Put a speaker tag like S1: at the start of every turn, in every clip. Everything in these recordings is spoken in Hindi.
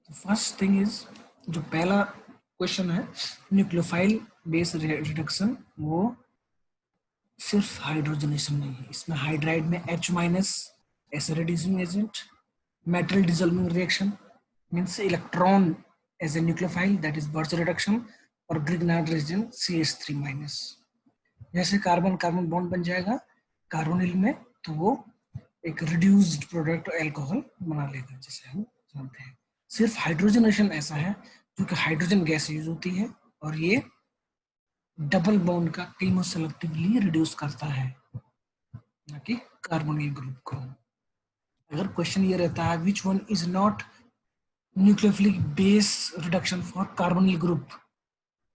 S1: फर्स्ट थिंग इज, जो पहला क्वेश्चन है न्यूक्लियोफाइल बेस रिडक्शन, वो सिर्फ हाइड्रोजनेशन नहीं है, इसमें हाइड्राइड में H minus as reducing agent, metal dissolving reaction means electron as a nucleophile that is birch reduction, और ग्रिग्नार्ड रीजन CH3 माइनस। जैसे कार्बन कार्बन बॉन्ड बन जाएगा कार्बोनिल में, तो वो एक रिड्यूस्ड प्रोडक्ट अल्कोहल बना लेगा, जैसे हम जानते हैं। सिर्फ हाइड्रोजनेशन ऐसा है क्योंकि हाइड्रोजन गैस यूज होती है और ये डबल बॉन्ड का कीमोसेलेक्टिवली रिड्यूस करता है, ना कि कार्बोनिल ग्रुप को। अगर क्वेश्चन ये रहता है विच one is not nucleophilic base reduction for carbonyl group,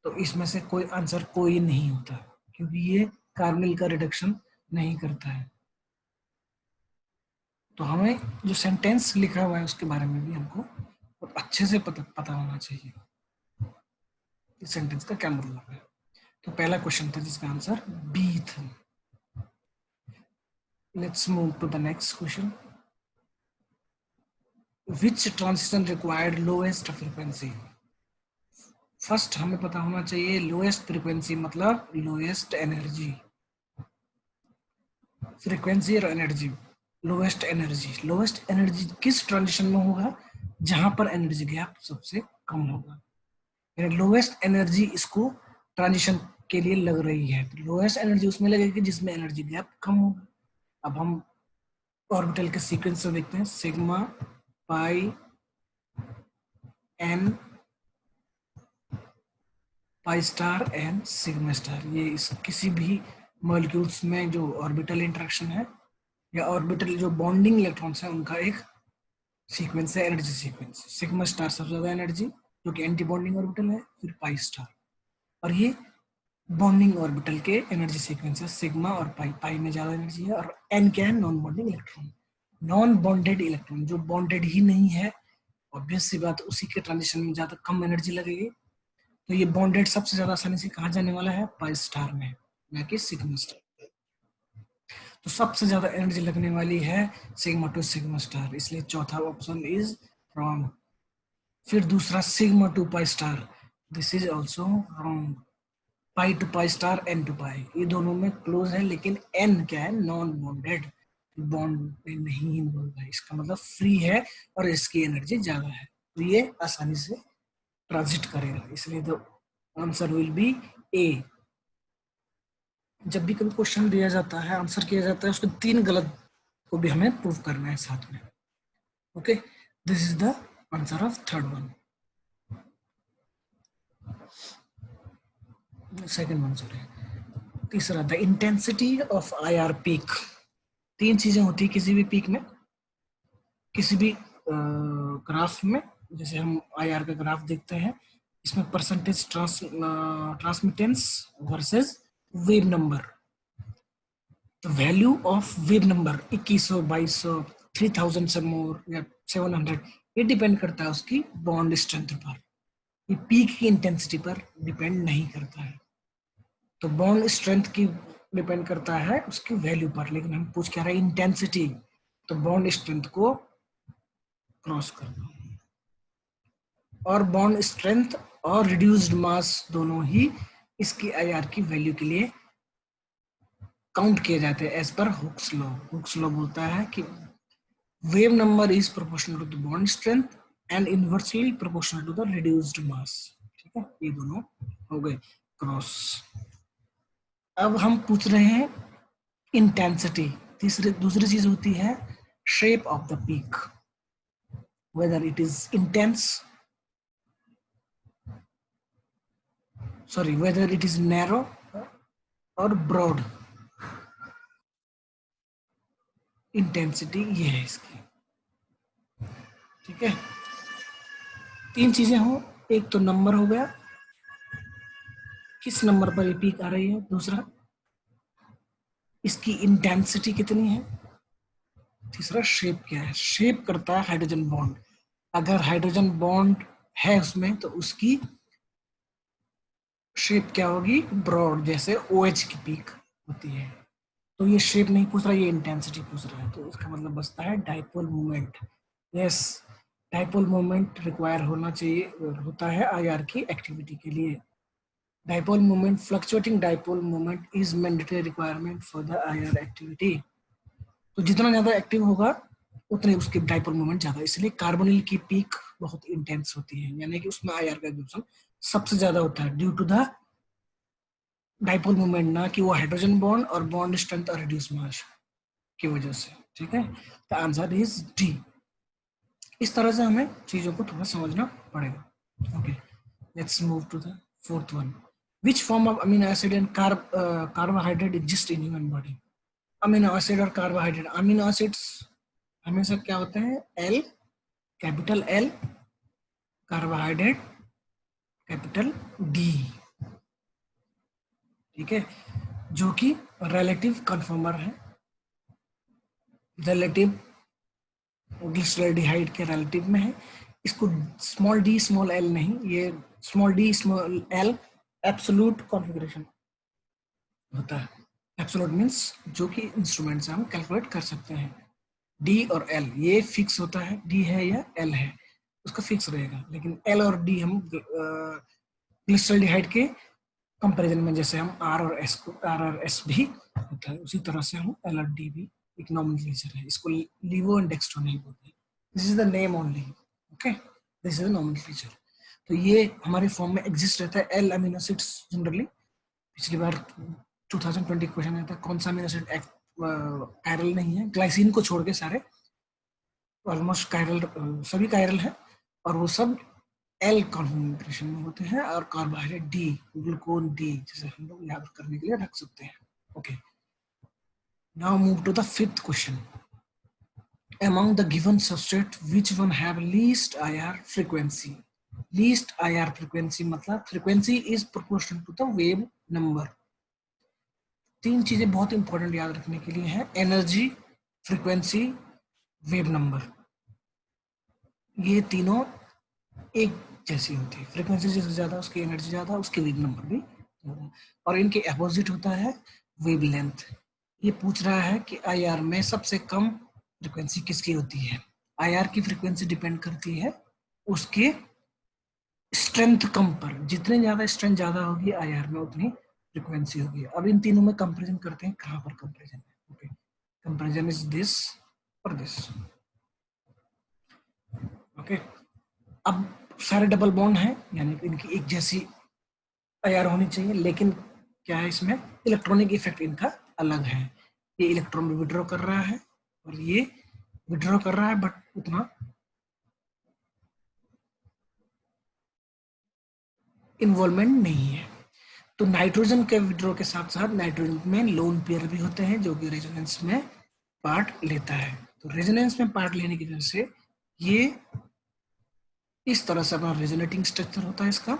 S1: तो इसमें से कोई आंसर कोई नहीं होता, क्योंकि ये कार्बोनिल का रिडक्शन नहीं करता है। तो हमें जो सेंटेंस लिखा हुआ है उसके बारे में भी हमको बहुत अच्छे से पता होना चाहिए, इस सेंटेंस का क्या मतलब है। तो पहला क्वेश्चन था जिसका आंसर बी था। Let's move to the next question. Which transition required lowest frequency. First हमें पता होना चाहिए लोएस्ट फ्रीक्वेंसी मतलब लोएस्ट एनर्जी, फ्रीक्वेंसी और एनर्जी। लोएस्ट एनर्जी किस ट्रांजिशन में होगा जहां पर एनर्जी गैप सबसे कम होगा, यानी लोएस्ट एनर्जी इसको ट्रांजिशन के लिए लग रही है, तो लोएस्ट एनर्जी उसमें लगेगी जिसमें एनर्जी गैप कम होगा। अब हम ऑर्बिटल के सीक्वेंस में देखते हैं, sigma pi n pi star n sigma star, ये इस किसी भी मॉलिक्यूल्स में जो ऑर्बिटल इंटरेक्शन है या ऑर्बिटल जो बॉन्डिंग इलेक्ट्रॉन्स है उनका एक सीक्वेंस है, एनर्जी सीक्वेंस। सिग्मा स्टार सबसे ज्यादा एनर्जी जो कि एंटी बॉन्डिंग ऑर्बिटल है, फिर पाई स्टार, और ये बॉन्डिंग ऑर्बिटल के एनर्जी सीक्वेंस है। सिग्मा और पाई, पाई में ज्यादा एनर्जी है, और एन क्या है, non bonding electron. Non bonded electron जो बॉन्डेड ही नहीं है, ऑब्वियस सी बात उसी के ट्रांजिशन में ज्यादा कम एनर्जी लगेगी, तो ये बॉन्डेड सबसे ज्यादा आसानी से कहा जाने वाला है पाई स्टार में, ना कि सिग्मा स्टार। तो सबसे ज्यादा एनर्जी लगने वाली है सिग्मा टू सिग्मा स्टार, इसलिए चौथा ऑप्शन इज रॉन्ग। फिर दूसरा sigma to pi star, this is also wrong. Pi to pi star, n to pi, ये दोनों में क्लोज है, लेकिन एन क्या है, नॉन बॉन्डेड, बॉन्ड में नहीं इन्वॉल्व है, इसका मतलब फ्री है और इसकी एनर्जी ज्यादा है, तो ये आसानी से ट्रांजिट करेगा, इसलिए द आंसर विल बी ए। जब भी कभी क्वेश्चन दिया जाता है, आंसर किया जाता है, उसके 3 गलत को भी हमें प्रूव करना है साथ में। Okay, this is the answer of third one. Second one sorry. तीसरा, the intensity of IR peak. 3 चीजें होती है किसी भी पीक में, किसी भी ग्राफ में। जैसे हम IR का ग्राफ देखते हैं, इसमें percentage transmittance versus wave number. तो वैल्यू ऑफ वेव नंबर 2100, 2200, 3000 से मोर या 700, ये डिपेंड करता है उसकी बॉन्ड स्ट्रेंथ पर, ये पीक की इंटेंसिटी पर डिपेंड नहीं करता है। तो बॉन्ड स्ट्रेंथ की डिपेंड करता है उसकी वैल्यू पर, लेकिन हम पूछ क्या रहे हैं इंटेंसिटी, तो बॉन्ड स्ट्रेंथ को क्रॉस करना, और बॉन्ड स्ट्रेंथ और रिड्यूस्ड मास दोनों ही इसकी IR की वैल्यू के लिए काउंट किए जाते हैं as per Hooke's law. Hooke's law बोलता है कि wave number is proportional to the bond strength and inversely proportional to the reduced mass. ठीक है, ये दोनों हो गए क्रॉस। अब हम पूछ रहे हैं इंटेंसिटी। दूसरी चीज होती है shape of the peak, whether it is intense, sorry whether it is narrow और ब्रॉड। इंटेंसिटी ये है इसकी। ठीक है, 3 चीजें हो, एक तो नंबर हो गया, किस नंबर पर ये पीक आ रही है, दूसरा इसकी इंटेंसिटी कितनी है, तीसरा शेप क्या है। शेप करता है हाइड्रोजन बॉन्ड, अगर हाइड्रोजन बॉन्ड है उसमें तो उसकी शेप क्या होगी, ब्रॉड, जैसे OH की पीक होती है। तो ये शेप नहीं पूछ रहा, ये इंटेंसिटी पूछ रहा है, तो इसका मतलब बचता है dipole moment. Yes, dipole moment require होना चाहिए, होता है आईआर की एक्टिविटी के लिए। Dipole moment, fluctuating dipole moment is mandatory requirement for the IR activity. तो जितना ज्यादा एक्टिव होगा उतने उसकी डाइपोल मोमेंट ज्यादा, इसलिए कार्बोनिल की पीक बहुत इंटेंस होती है, यानी कि उसमें आईआर का एब्जॉर्प्शन सबसे ज्यादा होता है due to the dipole moment, ना कि वो हाइड्रोजन बॉन्ड और बॉन्ड स्ट्रेंथ और रिड्यूस मास की वजह से। ठीक है, द आंसर इज डी। इस तरह से हमें चीजों को थोड़ा समझना पड़ेगा। Okay, let's move to the fourth one. Which form of amino acid and carbohydrate exist in human body? Amino acid और कार्बोहाइड्रेट, अमीनो एसिड्स हमेशा क्या होते हैं? L, capital L, carbohydrate capital D. ठीक है, जो कि रिलेटिव कन्फर्मर है, रिलेटिव ग्लिसरॉल्डिहाइड के रिलेटिव में है। इसको स्मॉल डी स्मॉल एल नहीं, ये small D small L absolute configuration होता है। एब्सोल्यूट मींस जो कि इंस्ट्रूमेंट से हम कैलकुलेट कर सकते हैं। डी और एल ये फिक्स होता है, डी है या एल है उसका फिक्स रहेगा, लेकिन एल और डी हम ग्लिसरॉल्डिहाइड के कंपैरिजन में, जैसे हम आर और एस को, आर और एस भी होता है, उसी तरह से हम एल और डी भी एक नॉमेनक्लेचर है। इसको लीवो एंड डेक्स्ट्रो नहीं बोलते, this is the name only. Okay, this is the nomenclature. तो ये हमारे फॉर्म में एग्जिस्ट रहता है। एल अमीनो एसिड्स जनरली, पिछली बार 2020 क्वेश्चन आया था कौन सा अमीनो एसिड कायरल नहीं है, ग्लाइसिन को छोड़ के सारे ऑलमोस्ट कायरल, सभी कायरल है, और वो सब एल कॉन्फिगरेशन में होते हैं, और कार्बोहाइड्रेट डी, ग्लूकोन डी, जैसे हम लोग याद करने के लिए रख सकते हैं। Okay, now move to the fifth question. Among the given substrate, which one have least IR frequency? Least IR frequency मतलब frequency is proportional to the wave number। तीन चीजें बहुत इंपॉर्टेंट याद रखने के लिए है, एनर्जी, फ्रीक्वेंसी, वेव नंबर। ये तीनों एक जैसी होती है, फ्रीक्वेंसी जिससे ज्यादा उसकी एनर्जी ज्यादा, उसके वेव नंबर भी ज्यादा, और इनके अपोजिट होता है वेव लेंथ। ये पूछ रहा है कि आईआर में सबसे कम फ्रीक्वेंसी किसकी होती है? आईआर की फ्रीक्वेंसी डिपेंड करती है उसके स्ट्रेंथ कम पर, जितने ज्यादा स्ट्रेंथ ज्यादा होगी आईआर में उतनी फ्रीक्वेंसी होगी। अब इन तीनों में कंपैरिजन करते हैं, कहां पर कंपैरिजन है? ओके, कंपैरिजन इज दिस और दिस। ओके, अब सारे डबल बॉन्ड हैं, यानी कि इनकी एक जैसी आईआर होनी चाहिए, लेकिन क्या है इसमें? इलेक्ट्रॉनिक इफेक्ट इनका अलग है। ये इलेक्ट्रॉन विड्रॉ कर रहा है और ये विड्रॉ कर रहा है, बट उतना इन्वॉल्वमेंट नहीं है। तो नाइट्रोजन के विड्रॉ के साथ साथ नाइट्रोजन में लोन पेयर भी होते हैं जो कि रेजोनेंस में पार्ट लेता है। तो रेजोनेंस में पार्ट लेने की वजह से ये इस तरह से अपना रेजोनेटिंग स्ट्रक्चर होता है इसका,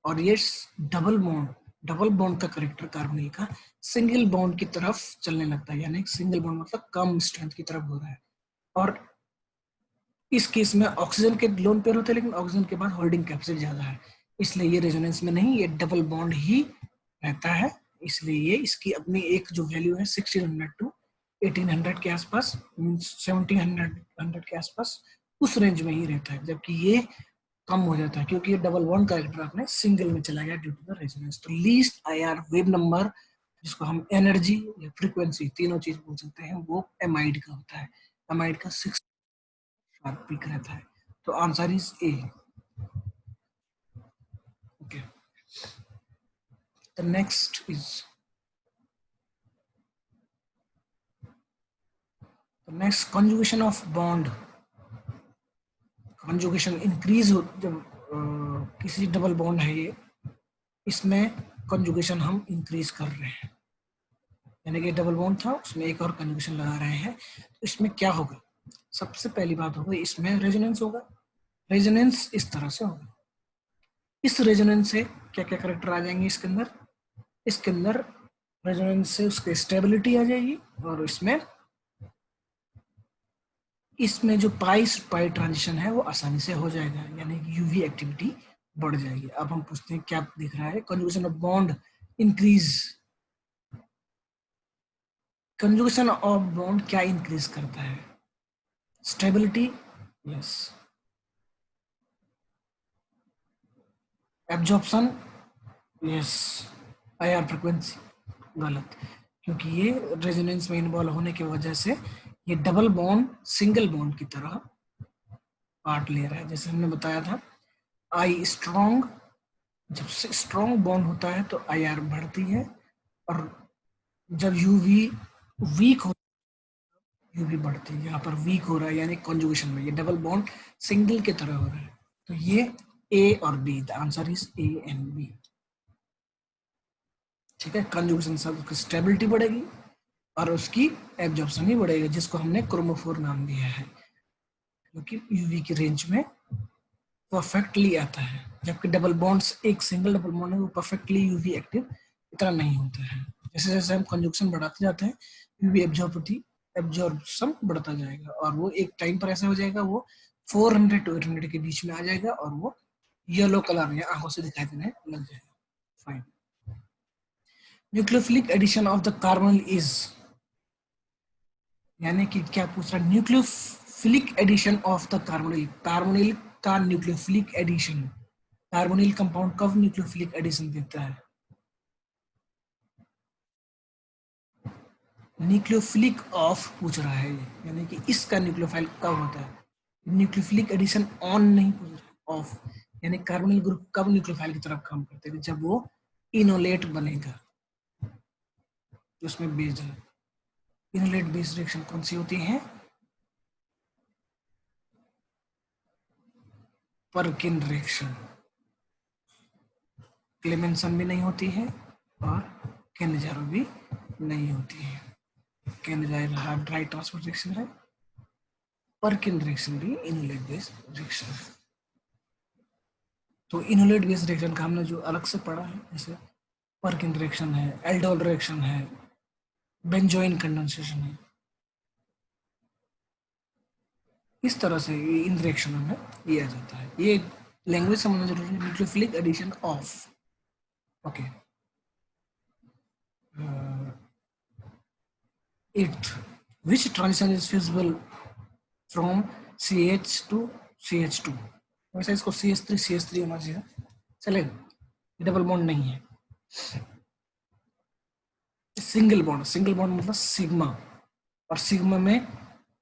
S1: और ये डबल बॉन्ड का करेक्टर कार्बोनिल का सिंगल बॉन्ड की तरफ चलने लगता है, यानी सिंगल बॉन्ड मतलब कम स्ट्रेंथ की तरफ हो रहा है। और इस केस में ऑक्सीजन के लोन पेयर होते हैं, लेकिन ऑक्सीजन के बाद होल्डिंग कैपेसिटी ज्यादा है, इसलिए ये रेजोनेंस में नहीं, ये डबल बॉन्ड ही रहता है। इसलिए ये इसकी अपनी एक जो वैल्यू है 1600 टू 1800 के आसपास, 1700 के आसपास, उस रेंज में ही रहता है, जबकि ये कम हो जाता है क्योंकि ये डबल बॉन्ड कैरेक्टर आपने सिंगल में चला गया ड्यू टू द रेजोनेंस। तो लीस्ट आईआर वेव नंबर, जिसको हम एनर्जी या फ्रीक्वेंसी तीनों चीज बोल सकते हैं, वो एमाइड का होता है। एमाइड का 6 शार्प पीक रहता है। तो answer is A. Okay, the next is the next conjugation of bond. Conjugation increase हो जब किसी डबल बॉन्ड है ये, इसमें कॉन्जुगेशन हम इंक्रीज कर रहे हैं, यानी कि डबल बॉन्ड था उसमें एक और कन्जुगेशन लगा रहे हैं, तो इसमें क्या होगा? सबसे पहली बात होगा इसमें रेजोनेंस होगा। रेजोनेंस इस तरह से होगा, इस रेजोनेंस से क्या क्या करेक्टर आ जाएंगे इसके अंदर? इसके अंदर रेजोनेंस से उसकी स्टेबिलिटी आ जाएगी, और इसमें जो पाई पाई ट्रांजिशन है वो आसानी से हो जाएगा, यानी कि यूवी एक्टिविटी बढ़ जाएगी। अब हम पूछते हैं क्या दिख रहा है? Conjugation of bond increase. Conjugation of bond क्या इंक्रीज करता है? Stability, yes, absorption, yes, IR frequency गलत, क्योंकि ये रेजोनेंस में इन्वॉल्व होने की वजह से ये डबल बॉन्ड सिंगल बॉन्ड की तरह पार्ट ले रहा है। जैसे हमने बताया था आई स्ट्रॉन्ग, जब से स्ट्रॉन्ग बॉन्ड होता है तो आईआर बढ़ती है, और जब यूवी वीक हो यूवी बढ़ती है। यहाँ पर वीक हो रहा है यानी कॉन्जुगेशन में ये डबल बॉन्ड सिंगल की तरह हो रहा है। तो ये ए और B, the answer is A and B. ठीक है, कॉन्जुगेशन से उसकी स्टेबिलिटी बढ़ेगी और उसकी एब्जॉर्प्शन भी बढ़ेगा, जिसको हमने क्रोमोफोर नाम दिया है, क्योंकि यूवी की रेंज में परफेक्टली आता है, जबकि डबल बॉन्ड्स एक सिंगल डबल बॉन्ड है वो परफेक्टली यूवी एक्टिव इतना नहीं होता है। जैसे जैसे हम कंजक्शन बढ़ाते जाते हैं यूवी एब्जॉर्प्शन बढ़ता जाएगा, और वो एक टाइम पर ऐसा हो जाएगा वो 400 to 800 के बीच में आ जाएगा, और वो येलो कलर में आंखों से दिखाई देने लग जाएगा। Fine. Nucleophilic addition of the carbonyl is, यानी कि क्या पूछ रहा है, nucleophilic addition of the carbonyl, carbonyl का न्यूक्लियोफिलिक एडिशन, कार्बोनिल कंपाउंड कब न्यूक्लियोफिलिक एडिशन देता है? न्यूक्लियोफिलिक ऑफ पूछ रहा है, यानी कि इसका न्यूक्लियोफाइल कब होता है। न्यूक्लियोफिलिक एडिशन ऑन नहीं पूछ रहा है, ऑफ, यानी कार्बोनिल ग्रुप कब न्यूक्लियोफाइल की तरफ काम करते हैं, जब वो इनोलेट बनेगा, उसमें बेस्ड है। इनोलेट बेस्ड रिएक्शन कौन सी होती है? परकिन रिएक्शन। क्लेमेंसन भी नहीं होती है और केनेजारो भी नहीं होती है। केनेजारो हाफ ड्राई ट्रांसफर रिएक्शन है, परकिन रिएक्शन भी इनोलेट बेस्ड रिएक्शन है। तो इनोलेट बेस्ड रिएक्शन का हमने जो अलग से पढ़ा है, जैसे परकिन रिएक्शन है, एल्डोल रिएक्शन है, बेंजोइन कंडेंसेशन है, इस तरह से इन रिएक्शनों में लिया जाता है। ये लैंग्वेज समझना जरूरी है। Nucleophilic addition of, okay. Eighth, which transition is feasible from CH to CH2? वैसे इसको CH3 होना चाहिए, चलेगा। डबल बॉन्ड नहीं है, सिंगल बॉन्ड मतलब सिग्मा, और सिग्मा में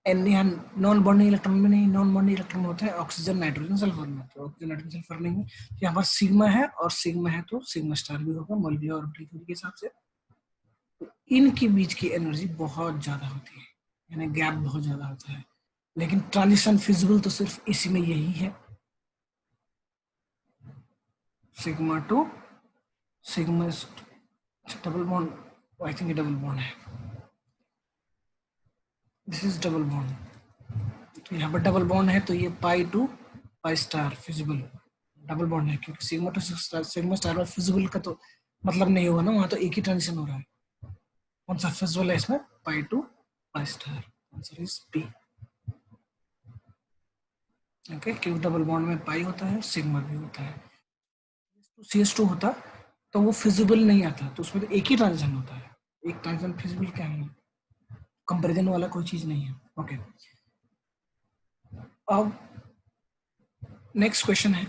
S1: एन, यहाँ नॉन बॉन्डिंग इलेक्ट्रॉन में नहीं, नॉन बॉन्डिंग इलेक्ट्रॉन होता है ऑक्सीजन नाइट्रोजन सल्फर में, तो ऑक्सीजन नाइट्रोजन सल्फर नहीं है, तो यहाँ पर सिग्मा है, और सिग्मा है तो सिग्मा स्टार भी होगा मॉलिक्यूलर ऑर्बिटल के हिसाब से। तो इनके बीच की एनर्जी बहुत ज्यादा होती है, यानी गैप बहुत ज्यादा होता है, लेकिन ट्रांजिशन फिजिबल तो सिर्फ इसी में यही है, sigma to sigma double bond, I think double bond है, दिस इज डबल बॉन्ड। तो यहाँ पर डबल बॉन्ड है, तो ये pi to pi star feasible double bond है, क्योंकि सिग्मा स्टार और फिजिबल का तो मतलब नहीं होगा ना, वहां तो एक ही ट्रांजिशन हो रहा है। कौन सा फिजिबल है इसमें? Pi to pi star, answer is P. Okay, क्योंकि डबल बॉन्ड में पाई होता है, सिग्मा भी होता है। CH2 होता तो वो फिजिबल नहीं आता, तो उसमें तो एक ही ट्रांजिशन होता है, एक ट्रांजिशन फिजिबल क्या है, कंपैरिजन वाला कोई चीज नहीं है। ओके, अब नेक्स्ट क्वेश्चन है,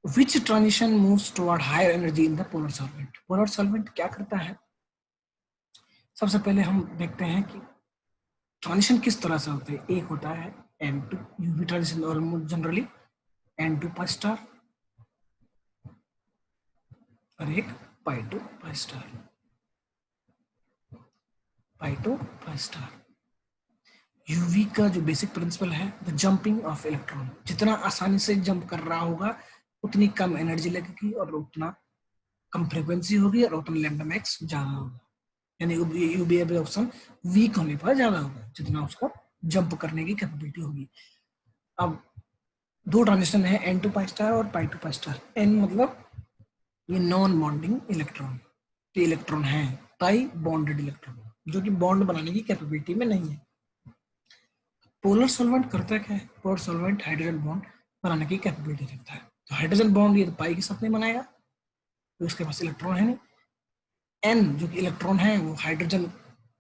S1: which transition moves toward higher energy in the polar solvent? Polar solvent क्या करता है? सबसे पहले हम देखते हैं कि ट्रांजिशन किस तरह से होते हैं। एक होता है N2 यूवी ट्रांजिशन, और जनरली N2 पाई स्टार, और एक pi to pi star, pi to pi star. UV का जो बेसिक प्रिंसिपल है, द जंपिंग ऑफ इलेक्ट्रॉन, जितना आसानी से जंप कर रहा होगा उतनी कम एनर्जी लगेगी, और उतना कम फ्रीक्वेंसी होगी, और उतना लैम्डा मैक्स ज्यादा होगा, यानी यूवी ऑप्शन वीक होने पर ज्यादा होगा जितना उसका जंप करने की कैपेबिलिटी होगी। अब दो ट्रांजिशन है, N2 पाई स्टार और पाई टू पाई स्टार। N मतलब ये नॉन बॉन्डिंग इलेक्ट्रॉन, तो इलेक्ट्रॉन है, पाई बॉन्डेड इलेक्ट्रॉन, जो कि बॉन्ड बनाने की कैपेबिलिटी में नहीं है। पोलर सॉल्वेंट करता क्या है? पोलर सॉल्वेंट हाइड्रोजन बॉन्ड बनाने की कैपेबिलिटी रखता है, तो हाइड्रोजन बॉन्ड ये तो पाई के साथ नहीं बनाएगा, तो उसके पास इलेक्ट्रॉन है नहीं। एन जो कि इलेक्ट्रॉन है, वो हाइड्रोजन,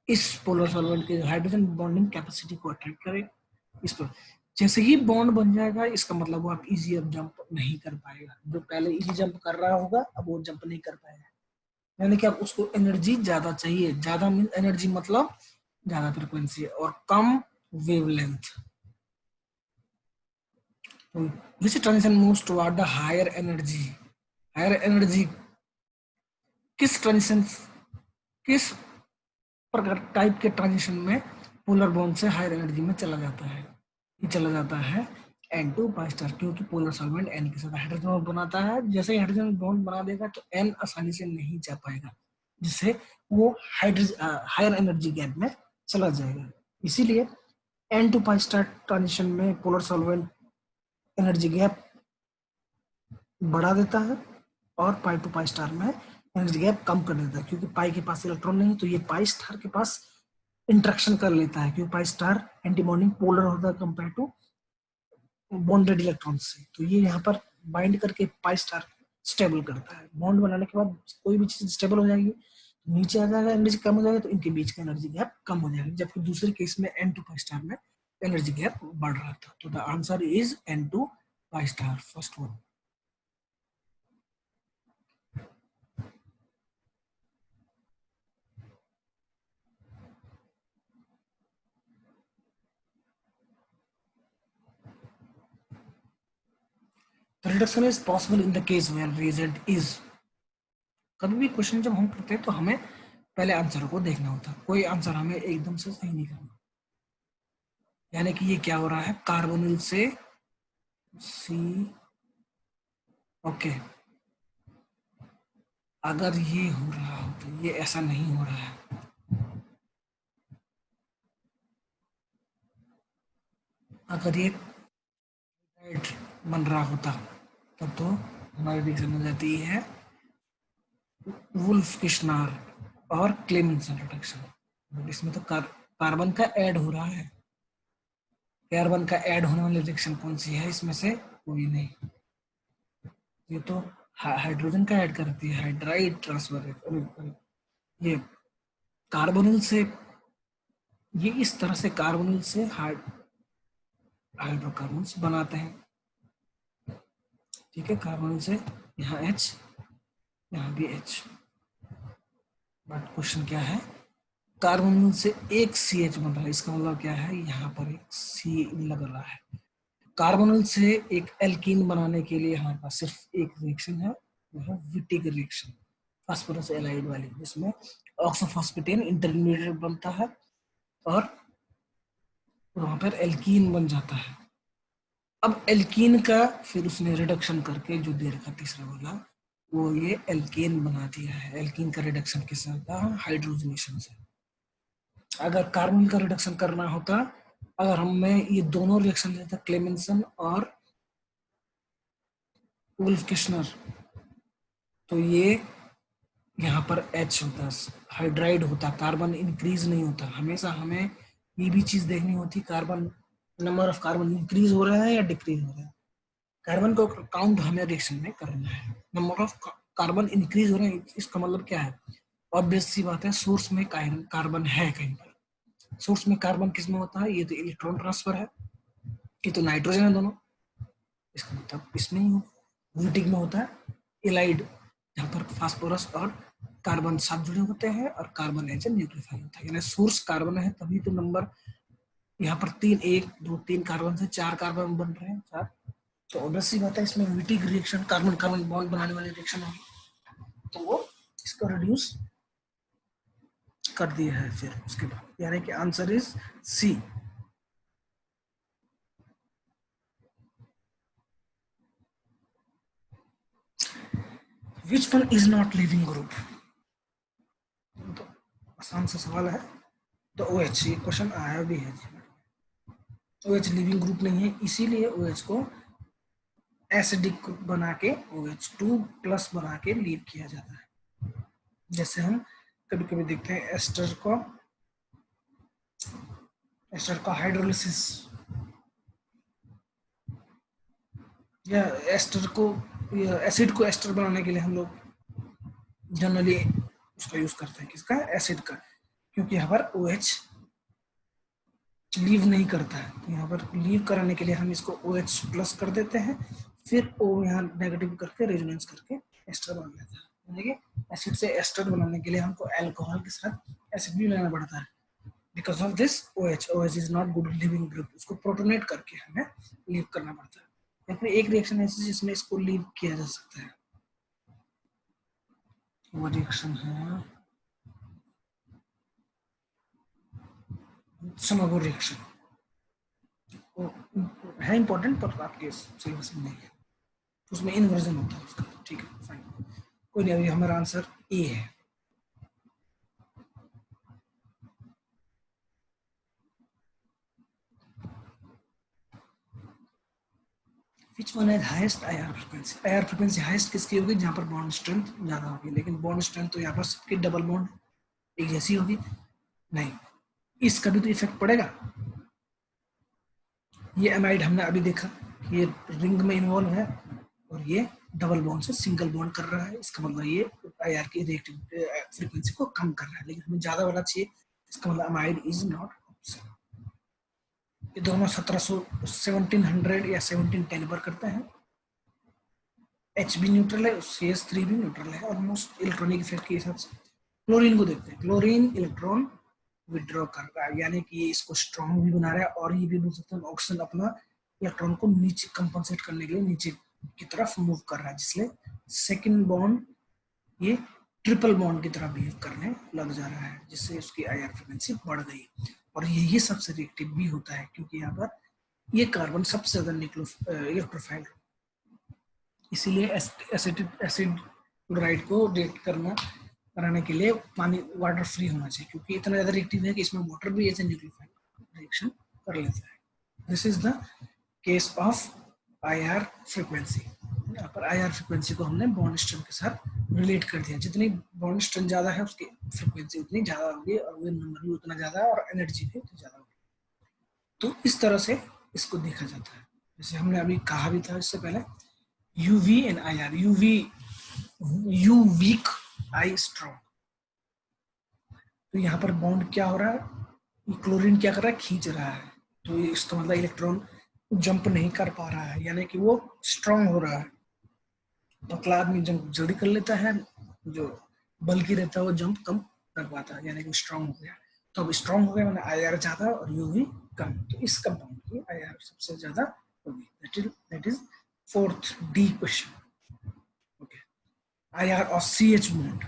S1: इस पोलर सॉल्वेंट के हाइड्रोजन बॉन्डिंग कैपेसिटी को अट्रैक्ट करेगा इस पर। जैसे ही बॉन्ड बन जाएगा इसका मतलब वो आप इजी अब जंप नहीं कर पाएगा। जो पहले इजी जंप कर रहा होगा अब वो जंप नहीं कर पाएगा, यानी कि अब उसको एनर्जी ज्यादा चाहिए। ज्यादा मीन एनर्जी मतलब ज्यादा फ्रिक्वेंसी और कम wavelength. Which transition moves toward the higher energy. Higher energy किस ट्रांजिशन, किस प्रकार टाइप के ट्रांजिशन में पोलर बॉन्ड से हायर एनर्जी में चला जाता है? ये चला जाता है N2 pi स्टार, क्योंकि पोलर सॉल्वेंट N के साथ हाइड्रोजन बॉन्ड बनाता है। जैसे ही हाइड्रोजन बॉन्ड बना देगा तो N आसानी से नहीं जा पाएगा, जिससे वो हायर एनर्जी गैप में चला जाएगा। इसीलिए N2 pi स्टार ट्रांजिशन में पोलर सॉल्वेंट एनर्जी गैप बढ़ा देता है और पाई टू पाई स्टार में एनर्जी गैप कम कर देता है, क्योंकि पाई के पास इलेक्ट्रॉन नहीं तो ये पाई स्टार के पास इंटरेक्शन कर लेता है, क्योंकि pi star anti bonding polar होता है कंपेयर टू बॉन्डेड इलेक्ट्रॉन से। तो ये यहाँ पर बाइंड करके पाई स्टार स्टेबल करता है। बॉन्ड बनाने के बाद कोई भी चीज स्टेबल हो जाएगी, नीचे आ जाएगा, एनर्जी कम हो जाएगा तो इनके बीच का एनर्जी गैप कम हो जाएगा। जबकि दूसरे केस में N2 पाई स्टार में एनर्जी गैप बढ़ रहा था। तो the answer is N2 pi star, first one. The reduction is possible in the case where reagent is। कभी भी क्वेश्चन जब हम करते हैं तो हमें पहले आंसर को देखना होता है, कोई आंसर हमें एकदम से सही नहीं करना। यानी कि ये क्या हो रहा है, कार्बोनिल से सी, ओके। अगर ये हो रहा हो तो ये ऐसा नहीं हो रहा है। अगर ये बन रहा होता तब तो हमारी रिएक्शन हो जाती है वुल्फ किश्नार और क्लेमेंसन रिडक्शन। बट इसमें तो कार्बन का ऐड हो रहा है। कार्बन का ऐड होने वाली रिएक्शन कौन सी है इसमें से? कोई नहीं, ये तो हाइड्रोजन का ऐड करती है, हाइड्राइड ट्रांसफर। ये कार्बोनिल से, ये इस तरह से कार्बोनिल से हाइड्रोकार्बन्स बनाते हैं। ठीक है, कार्बोनिल से यहाँ H, यहाँ भी H। बट क्वेश्चन क्या है, कार्बोनिल से एक CH बन रहा है, इसका मतलब क्या है, यहाँ पर एक C लग रहा है। कार्बोनिल से एक एल्कीन बनाने के लिए हमारे पास सिर्फ एक रिएक्शन है, वो है विटिक रिएक्शन, फास्फोरस एलाइड वाली, जिसमें ऑक्सोफॉस्फेटेन इंटरमीडिएट बनता है और वहां पर एल्कीन बन जाता है। अब एल्कीन का फिर उसने रिडक्शन करके जो दे रखा तीसरा वाला, वो ये एल्केन बना दिया है। एल्कीन का रिडक्शन किससे होता है? हाइड्रोजनेशन से। अगर कार्बन का रिडक्शन करना होता, अगर हमें ये दोनों रिएक्शन लेता क्लेमेंसन और वुल्फ किश्नर, तो ये यहाँ पर H होता, हाइड्राइड होता, कार्बन इंक्रीज नहीं होता। हमेशा हमें ये भी चीज देखनी होती, carbon number of carbon increase हो रहा है या डिक्रीज हो रहा है। कार्बन को काउंट हमें रिएक्शन में करना है। नंबर ऑफ कार्बन इंक्रीज हो रहे हैं, इसका मतलब क्या है? ऑब्वियस सी बात है, सोर्स में कार्बन है कहीं पर। सोर्स में कार्बन किसमें होता है? ये तो इलेक्ट्रॉन ट्रांसफर है, ये तो नाइट्रोजन है दोनों, इसका मतलब इसमें ही विटिक में होता है एलाइड, जहाँ पर फास्फोरस और कार्बन साथ जुड़े होते हैं और कार्बन एज ए न्यूक्लियोफाइल होता है। यानी सोर्स कार्बन है, तभी तो नंबर यहाँ पर 3, 1, 2, 3 कार्बन से 4 कार्बन बन रहे हैं, 4। तो ऑब्वियस सी बात है इसमें Wittig reaction, carbon carbon bond बनाने वाली रिएक्शन होगी, तो वो इसको रिड्यूस कर दिया है फिर उसके बाद, यानी कि answer is C. Which one is not leaving group? तो आसान सा सवाल है। तो OH, ये क्वेश्चन आया भी है। OH लिविंग ग्रुप नहीं है, इसीलिए OH को एसिडिक बना के OH2 प्लस बना के लीव किया जाता है। जैसे हम कभी कभी देखते हैं एस्टर का हाइड्रोलिसिस, या एस्टर को, या एसिड को एस्टर बनाने के लिए हम लोग जनरली उसका यूज करते हैं, किसका? एसिड का, क्योंकि यहाँ पर OH लीव नहीं करता है, तो यहाँ पर लीव कराने के लिए हम इसको OH प्लस कर देते हैं, फिर O यहाँ नेगेटिव करके रेजोनेंस करके एस्टर बना लेता है। यानी कि एसिड से एस्टर बनाने के लिए हमको अल्कोहल के साथ एसिड भी लेना पड़ता है। Because of this OH is not good leaving group, उसको प्रोटोनेट करके हमें लीव करना पड़ता है। या फिर एक रिएक्शन ऐसी जिसमें इसको लीव किया जा सकता है, वो रिएक्शन है समगो रिएक्शन। है इंपॉर्टेंट पर आपके सिलेबस में नहीं है, उसमें इन्वर्जन होता है उसका। ठीक है, फाइन, कोई नहीं। अभी हमारा आंसर ए है। Which one has highest IR frequency? IR frequency highest किसकी होगी? जहां पर बॉन्ड स्ट्रेंथ ज्यादा होगी, लेकिन बॉन्ड स्ट्रेंथ तो यहाँ पर सबकी डबल बॉन्ड एक जैसी होगी नहीं, इसका भी तो इफेक्ट पड़ेगा। ये एमाइड हमने अभी देखा, ये रिंग में इन्वॉल्व है और ये डबल बॉन्ड से सिंगल बॉन्ड कर रहा है, इसका मतलब ये IR की रिएक्टिव फ्रीक्वेंसी को कम कर रहा है, लेकिन हमें ज्यादा वाला चाहिए, इसका मतलब एमाइड इज नॉट ऑप्शन। ये दोनों 1700 या 1710 पर करते हैं। H भी न्यूट्रल है, CH3 भी न्यूट्रल है ऑलमोस्ट इलेक्ट्रॉनिक इफेक्ट के हिसाब से। क्लोरीन को देखते हैं, क्लोरीन इलेक्ट्रॉन विड्रॉ कर रहा है, यानी कि ये इसको स्ट्रॉन्ग भी बना रहा है, और ये भी बोल सकते हैं ऑक्सीजन अपना इलेक्ट्रॉन को नीचे कंपनसेट करने के लिए नीचे की तरफ मूव कर रहा है, जिससे सेकंड बॉन्ड ये ट्रिपल बॉन्ड की तरह बिहेव करने लग जा रहा है, जिससे उसकी IR फ्रीक्वेंसी बढ़ गई। और यही सबसे रिएक्टिव भी होता है, क्योंकि यहाँ पर ये कार्बन सबसे ज्यादा इलेक्ट्रोफाइल, इसीलिए एसिड क्लोराइड को रिएक्ट कराने के लिए पानी वाटर फ्री होना चाहिए, क्योंकि इतना ज्यादा रिएक्टिव है कि इसमें वाटर भी ऐसे न्यूक्लियोफाइल रिएक्शन कर लेता है। This is the case of IR frequency. यहाँ पर IR फ्रीक्वेंसी को हमने बॉन्ड स्ट्रेंथ के साथ रिलेट कर दिया, जितनी बॉन्ड स्ट्रेंथ ज्यादा है उसकी फ्रीक्वेंसी उतनी ज्यादा होगी, और वेव नंबर भी उतना ज्यादा, और एनर्जी भी उतनी ज्यादा होगी। तो इस तरह से इसको देखा जाता है। जैसे हमने अभी कहा भी था इससे पहले, UV and IR। U weak, I strong. तो यहाँ पर बॉन्ड क्या हो रहा है, क्लोरीन क्या कर रहा है, खींच रहा है, तो इसका मतलब इलेक्ट्रॉन जंप नहीं कर पा रहा है, यानी कि वो स्ट्रॉन्ग हो रहा है। पतला आदमी जंप जल्दी कर लेता है, जो बल्कि रहता है वो जंप कम कर पाता है, यानी कि स्ट्रॉन्ग हो गया। तो अब स्ट्रॉन्ग हो गया मैंने IR ज्यादा और UV कम, तो इस कंपाउंड की IR सबसे ज्यादा होगी। That is fourth D question. Okay, IR और CH बॉन्ड,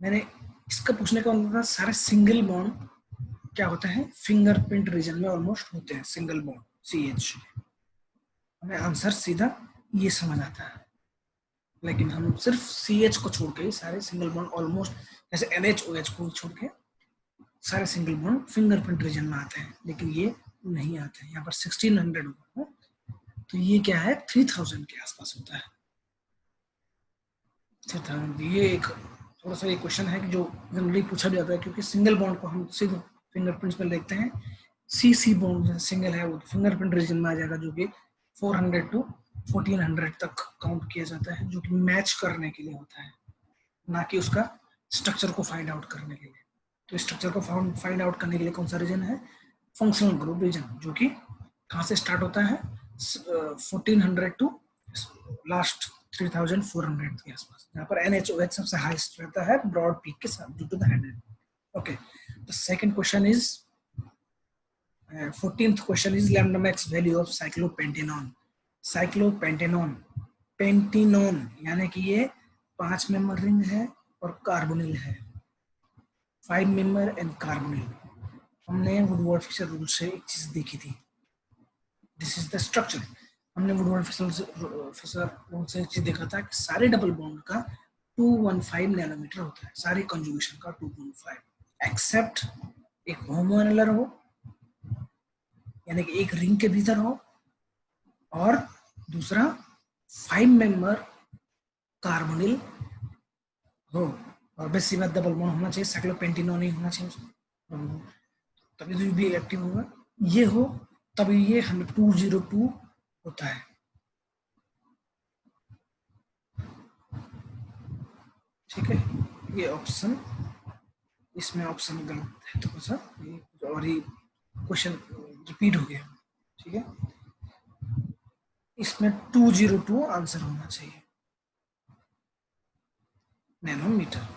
S1: मैंने इसका पूछने का मतलब था सारे सिंगल बॉन्ड क्या होता है, फिंगरप्रिंट रीजन में ऑलमोस्ट होते हैं सिंगल बॉन्ड CH। हमें आंसर सीधा ये समझ आता है, लेकिन हम सिर्फ CH को छोड़ के सारे सिंगल बॉन्ड ऑलमोस्ट, जैसे NH OH को छोड़ के सारे सिंगल बॉन्ड फिंगरप्रिंट रीजन में आते हैं, लेकिन ये नहीं आते हैं। यहाँ पर 1600 होता है, तो ये क्या है 3000 के आसपास होता है। 3000, ये एक थोड़ा सा एक क्वेश्चन है कि जो जनरली पूछा जाता है, क्योंकि सिंगल बॉन्ड को हम सिर्फ फिंगरप्रिंट्स में देखते हैं। CC बॉन्ड सिंगल है वो फिंगरप्रिंट रीजन में आ जाएगा, जो कि 400 to 1400 तक काउंट किया जाता है, जो कि मैच करने के लिए होता है, ना कि उसका स्ट्रक्चर को फाइंड आउट करने के लिए। तो स्ट्रक्चर को फाइंड आउट करने के लिए कौन सा रीजन है, फंक्शनल ग्रुप रीजन, जो कि कहाँ से स्टार्ट होता है 1400 टू लास्ट 3400 के आसपास, जहाँ पर NH OH सबसे हाईएस्ट रहता है ब्रॉड पीक के साथ due to the heat. Okay, the second question is 14th question is lambda max value of cyclopentanone. Cyclopentanone, pentanone, यानी कि ये 5 मेंबर रिंग है और कार्बोनिल है, 5 मेंबर एंड कार्बोनिल। हमने वुडवर्ड फिशर रूल से एक चीज देखी थी, दिस इज द स्ट्रक्चर। हमने वुडवर्ड फिशर रूल से एक चीज देखा था कि सारे डबल बॉन्ड का 215 नैनोमीटर होता है, सारी कंजुगेशन का 215, एक्सेप्ट एक होमोएनुलर हो, यानी कि एक रिंग के भीतर हो, और दूसरा 5 मेंबर कार्बोनिल हो, और बेसिक बात डबल बॉन्ड होना चाहिए, साइक्लोपेंटेनॉन नहीं होना चाहिए उसमें, तभी तो भी एक्टिव होगा। ये हो तभी ये हमें 202 होता है। ठीक है, ये ऑप्शन, इसमें ऑप्शन गलत है थोड़ा सा, और ही क्वेश्चन रिपीट हो गया, ठीक है। इसमें 202 आंसर होना चाहिए, nanometre.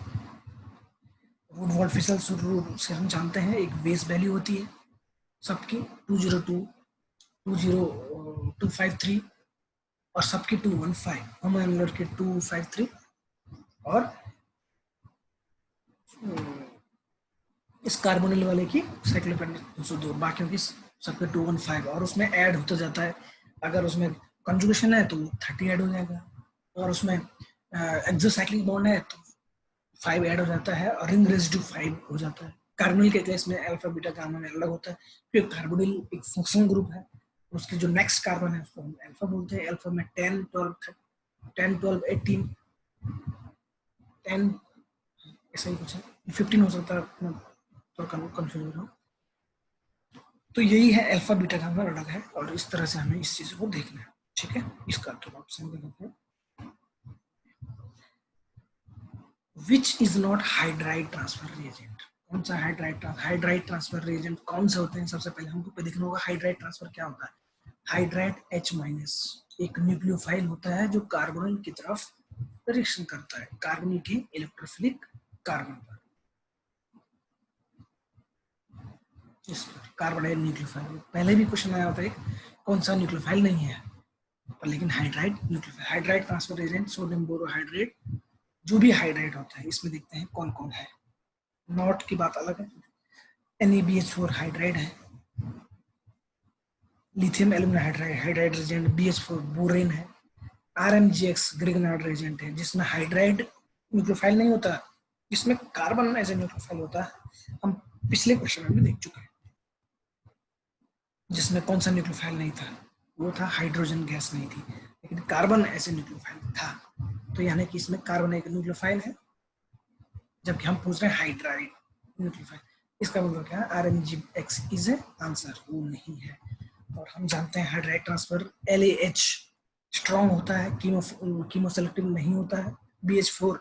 S1: Woodward Fieser rule से हम जानते हैं एक बेस वैल्यू होती है सबकी 202, 20253 और सबकी 215, होमोएनुलर की 253 और इस कार्बोनिल वाले की साइक्लोपेंटेन 202, बाकियों की सबके 215 और उसमें ऐड होता जाता है। अगर उसमें कंजुगेशन है तो 30 ऐड हो जाएगा, और उसमें एक्सोसाइक्लिक बॉन्ड है तो 5 ऐड हो जाता है और रिंग रेसिड्यू 5 हो जाता है। कार्बोनिल के केस में अल्फा बीटा कार्बन अलग होता है, फिर कार्बोनिल एक फंक्शनल ग्रुप है, उसके जो नेक्स्ट कार्बन है उसको हम अल्फा बोलते हैं। अल्फा में 10 12 18 10 ऐसा ही कुछ है, 15 हो सकता है, तो कंफ्यूज हो रहा हूँ। तो यही है अल्फा बीटा कार्बन अलग है, और इस तरह से हमें इस चीज को देखना है, ठीक है। इसका तो ऑप्शन देखते हैं, which is not hydride transfer reagent. कौन सा हाइड्राइड ट्रांसफर रिएजेंट कौन से होते हैं? सबसे पहले हमको देखना होगा हाइड्राइड ट्रांसफर क्या होता है। हाइड्राइड H- एक न्यूक्लियोफाइल होता है जो कार्बोनिल की तरफ रिएक्शन करता है, कार्बोनिल के इलेक्ट्रोफिलिक कार्बन पर, इस पर कार्बोनाइल न्यूक्लियोफाइल। पहले भी क्वेश्चन आया होता है कौन सा न्यूक्लियोफाइल नहीं है, पर लेकिन hydride nucleophile. Hydride transfer agent sodium borohydride, जो भी हाइड्राइड होता है इसमें देखते हैं कौन कौन है। नॉट की बात अलग है, NaBH4 हाइड्राइड है, lithium aluminide hydride agent BH4 borane है, RMGX ग्रिग्नाइड एजेंट है जिसमें हाइड्राइड न्यूक्लियोफाइल नहीं होता, जिसमें कार्बन एज ए न्यूक्लियोफाइल होता है। हम पिछले क्वेश्चन में भी देख चुके हैं, जिसमें कौन सा न्यूक्लियोफाइल नहीं था, वो था हाइड्रोजन गैस नहीं थी, लेकिन कार्बन ऐसे न्यूक्लियोफाइल था। तो यानी कि इसमें कार्बन एक न्यूक्लियोफाइल है, जबकि हम पूछ रहे हैं हाइड्राइड न्यूक्लियोफाइल। इसका मतलब क्या है? RMGX इज ए आंसर, वो नहीं है। और हम जानते हैं हाइड्राइड ट्रांसफर LAH स्ट्रॉन्ग होता है, कीमो सेलेक्टिव नहीं होता है। BH4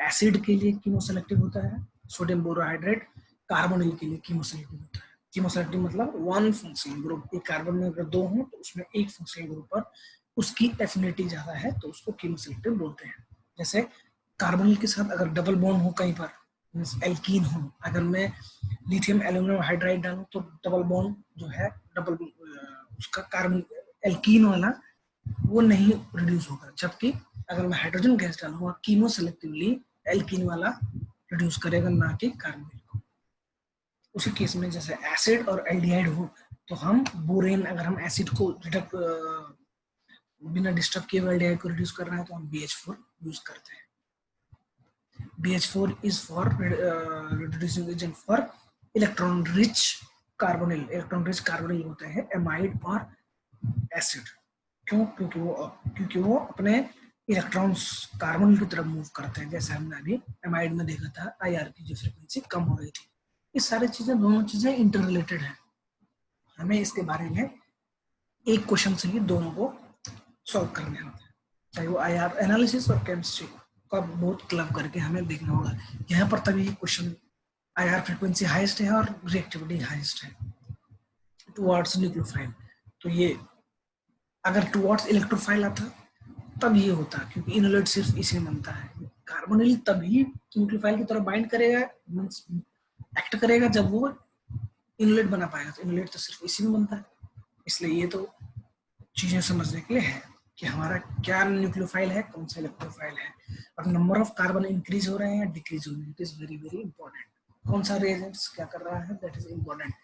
S1: एसिड के लिए कीमो सेलेक्टिव होता है। सोडियम बोरोहाइड्रेट कार्बोनिल के लिए कीमो सेलेक्टिव होता है। कीमो सेलेक्टिव मतलब वन फंक्शनल ग्रुप, एक कार्बन में अगर दो हो तो उसमें एक फंक्शनल ग्रुप पर उसकी एफिनिटी ज्यादा है तो उसको कीमो सेलेक्टिव बोलते हैं। जैसे कार्बोनिल के साथ अगर डबल बॉन्ड हो कहीं पर, एल्कीन हो, अगर मैं लिथियम एल्यूमिनियम हाइड्राइड डालूं तो डबल बॉन्ड जो है, डबल उसका कार्बन एल्कीन वाला वो नहीं रिड्यूस होगा, जबकि अगर मैं हाइड्रोजन गैस डालूंगा कीमो सेलेक्टिवली एल्कीन वाला रिड्यूस करेगा, ना कि कार्बोनिल को। उसी केस में जैसे एसिड और एल्डिहाइड हो तो हम बोरेन, अगर हम एसिड को बिना डिस्टर्ब किए हुए एल्डिहाइड को रिड्यूस कर रहे हैं तो हम BH4 यूज करते हैं। BH4 is for reducing agent for electron rich carbonyl। Electron rich carbonyl होते हैं एमाइड और एसिड। क्यों? क्योंकि वो अपने इलेक्ट्रॉन्स कार्बोनिल की तरफ मूव करते हैं, जैसे हमने अभी एमाइड में देखा था IR की जो फ्रीक्वेंसी कम हो रही थी। ये सारी चीजें, दोनों चीजें इंटर रिलेटेड है। हमें इसके बारे में एक क्वेश्चन से ही दोनों को सॉल्व करने होता है, चाहे वो IR एनालिसिस और केमिस्ट्री का बहुत क्लब करके हमें देखना होगा। यहाँ पर तभी क्वेश्चन IR फ्रीक्वेंसी हाईएस्ट है और रिएक्टिविटी हाईएस्ट है टुवर्ड्स न्यूक्लियोफाइल। तो ये अगर टुवर्ड्स इलेक्ट्रोफाइल आता तब ये होता, क्योंकि इनोलेट सिर्फ इसी में बनता है। कार्बोनिल तभी न्यूक्लियोफाइल की तरफ बाइंड करेगा, मींस एक्ट करेगा जब वो इनोलेट बना पाएगा, तो इनोलेट तो सिर्फ इसी में बनता है। इसलिए ये तो चीजें समझने के लिए है कि हमारा क्या न्यूक्लियोफाइल है, कौन सा इलेक्ट्रोफाइल है, और नंबर ऑफ कार्बन इंक्रीज हो रहे हैं या डिक्रीज हो रहे हैं, it is very very important. कौन सा रिएजेंट्स क्या कर रहा है, that is important.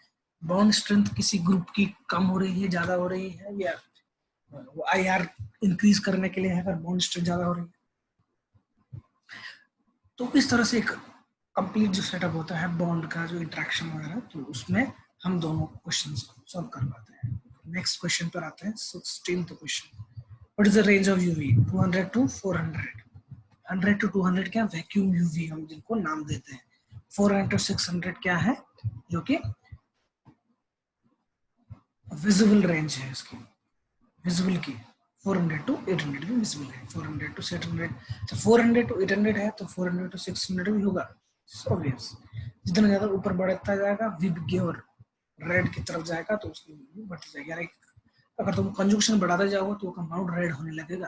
S1: Bond strength किसी ग्रुप की कम हो रही है, ज्यादा हो रही है, या वो IR इंक्रीज करने के लिए है अगर बॉन्ड स्ट्रेंथ ज्यादा हो रही है। तो इस तरह से एक कंप्लीट जो सेटअप होता है बॉन्ड का, जो इंटरेक्शन वगैरह, तो उसमें हम दोनों क्वेश्चंस को सॉल्व कर पाते हैं। नेक्स्ट क्वेश्चन पर आते हैं, 16th question. What is the range of UV? 200 to 400। 100 to 200 क्या वैक्यूम यूवी हम जिनको नाम देते हैं। 400 to 600 क्या है, जो कि विजिबल रेंज है इसकी, विजिबल की। 400 to 800 भी विजिबल है, 400 to 700। तो 400 to 800 है तो 400 to 600 भी होगा, ऑब्वियस। जितना ज्यादा ऊपर बढ़ता जाएगा वी बिग और रेड की तरफ जाएगा तो उसकी वैल्यू बढ़ती जाएगी। यानी अगर तुम कंजुगेशन बढ़ाते जाओगे तो वो कंपाउंड रेड होने लगेगा,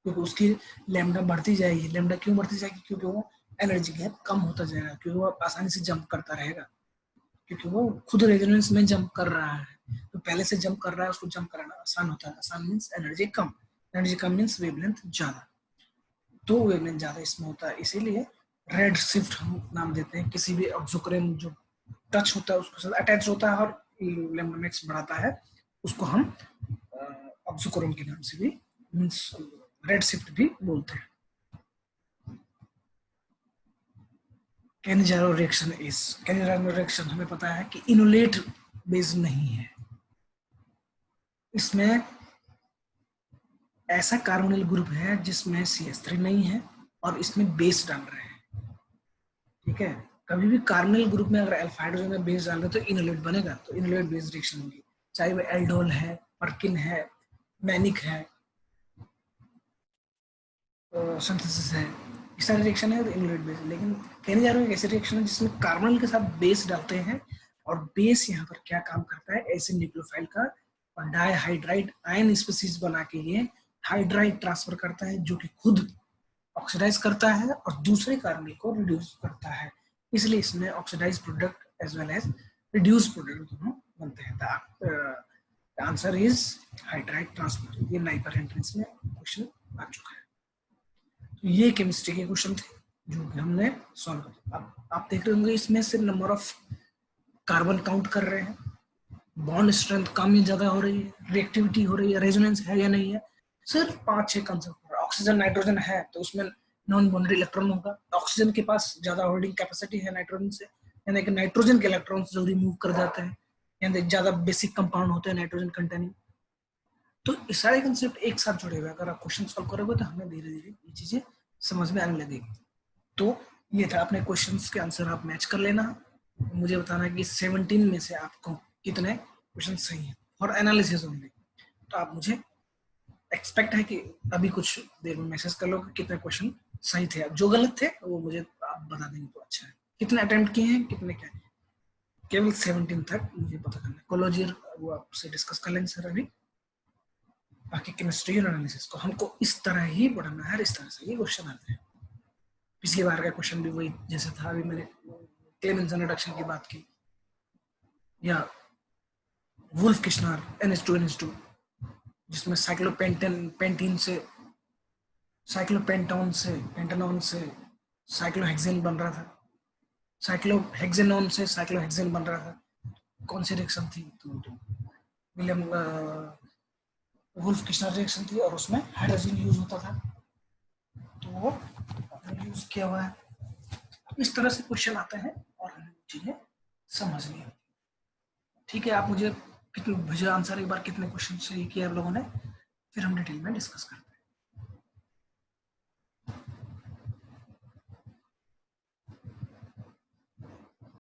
S1: क्योंकि उसकी लैम्डा बढ़ती जाएगी। लैम्डा क्यों बढ़ती जाएगी? क्योंकि वो एनर्जी गैप कम होता जाएगा, क्योंकि वो आसानी से जंप करता रहेगा, क्योंकि वो खुद रेजोनेंस में जंप कर रहा है। तो पहले से जंप कर रहा है, उसको जंप कराना आसान होता है। आसान मीन्स एनर्जी कम, एनर्जी कम मीन्स वेवलेंथ ज्यादा, तो वेवलेंथ ज्यादा इसमें होता है। इसीलिए रेड शिफ्ट हम नाम देते हैं किसी भी ऑक्सोक्रेन जो टच होता है उसके साथ अटैच होता है और लैम्डा मैक्स बढ़ाता है, उसको हम ऑक्सोक्रोन के नाम से भी मीन्स रेड शिफ्ट भी बोलते हैं। Cannizzaro reaction is, Cannizzaro reaction हमें पता है कि इनोलेट बेस्ड नहीं है। इसमें ऐसा कार्बोनिल ग्रुप है जिसमें CH3 नहीं है और इसमें बेस डाल रहे हैं। ठीक है, कभी भी कार्बोनिल ग्रुप में अगर अल्फा हाइड्रोजन में बेस डाल रहे तो इनोलेट बनेगा, तो इनोलेट बेस्ड रिएक्शन होगी, चाहे वो एल्डोल है, पर्किन है, मैनिक है, सिंथेसिस है, इस सारे रिएक्शन है तो इनोलेट बेस। लेकिन कैनिजारो एक ऐसी रिएक्शन है जिसमें कार्बोनिल के साथ बेस डालते हैं, और बेस यहाँ पर क्या काम करता है, ऐसे न्यूक्लियोफाइल का और डाइहाइड्राइड आयन स्पीसीज बना के ये हाइड्राइड ट्रांसफर करता है, जो कि खुद ऑक्सीडाइज करता है और दूसरे कार्बोनिल को रिड्यूस करता है। इसलिए इसमें oxidise product as well as reduce product दोनों बनते हैं। Answer is hydride transfer. ये नाइपर एंट्रेंस में क्वेश्चन आ चुका है। तो ये केमिस्ट्री के क्वेश्चन थे जो कि हमने सॉल्व किया। अब आप देख रहे होंगे इसमें सिर्फ नंबर ऑफ कार्बन काउंट कर रहे हैं, बॉन्ड स्ट्रेंथ कम या ज्यादा हो रही है, रिएक्टिविटी हो रही है, रेजोनेंस है या नहीं है, सिर्फ 5-6 कंसेप्ट। ऑक्सीजन नाइट्रोजन है तो उसमें नॉन बाउंड्री इलेक्ट्रॉन होगा, ऑक्सीजन के पास ज्यादा होल्डिंग कैपेसिटी है नाइट्रोजन से, यानी कि नाइट्रोजन के इलेक्ट्रॉन्स जो रिमूव कर जाते हैं, यानी ज्यादा बेसिक कंपाउंड होते हैं नाइट्रोजन कंटेनिंग। तो ये सारे कंसेप्ट एक साथ जुड़े हुए, अगर आप क्वेश्चन सॉल्व करोगे तो हमें धीरे धीरे ये चीजें समझ में आने लगेगी। तो ये था, अपने क्वेश्चंस के आंसर आप मैच कर लेना, मुझे बताना कि 17 में से आपको कितने क्वेश्चन सही है और एनालिसिस होंगे। तो आप मुझे एक्सपेक्ट है कि अभी कुछ देर में मैसेज कर लो कि कितने क्वेश्चन सही थे, जो गलत थे वो मुझे आप बता देंगे तो अच्छा है। कितने अटेम्प्ट किए हैं, कितने क्या है, केवल 17 तक मुझे पता करना है। कोलोजियर वो आपसे डिस्कस कर लेंगे सर अभी। बाकी केमिस्ट्री और एनालिसिस को हमको इस तरह ही पढ़ना है, इस तरह से ये क्वेश्चन आते हैं। पिछली बार का क्वेश्चन भी वही जैसे था, अभी मैंने क्लेमेंसन रिडक्शन की बात की, या वुल्फ किश्नर NH2 जिसमें साइक्लोपेंटीन से पेंटानॉन से साइक्लोहेक्सेन बन रहा था, साइक्लोहेक्सेनॉन से साइक्लोहेक्सेन बन रहा था। कौन सी रिएक्शन थी? तो विलियम वुल्फ किश्नर रिएक्शन थी और उसमें हाइड्रोजन यूज होता था, तो वो यूज किया हुआ है। इस तरह से क्वेश्चन आते हैं और हमें चीजें समझ नहीं आती। ठीक है, आप मुझे कितने भेजा आंसर एक बार, कितने क्वेश्चन सही किए आप लोगों ने, फिर हम डिटेल में डिस्कस करते हैं।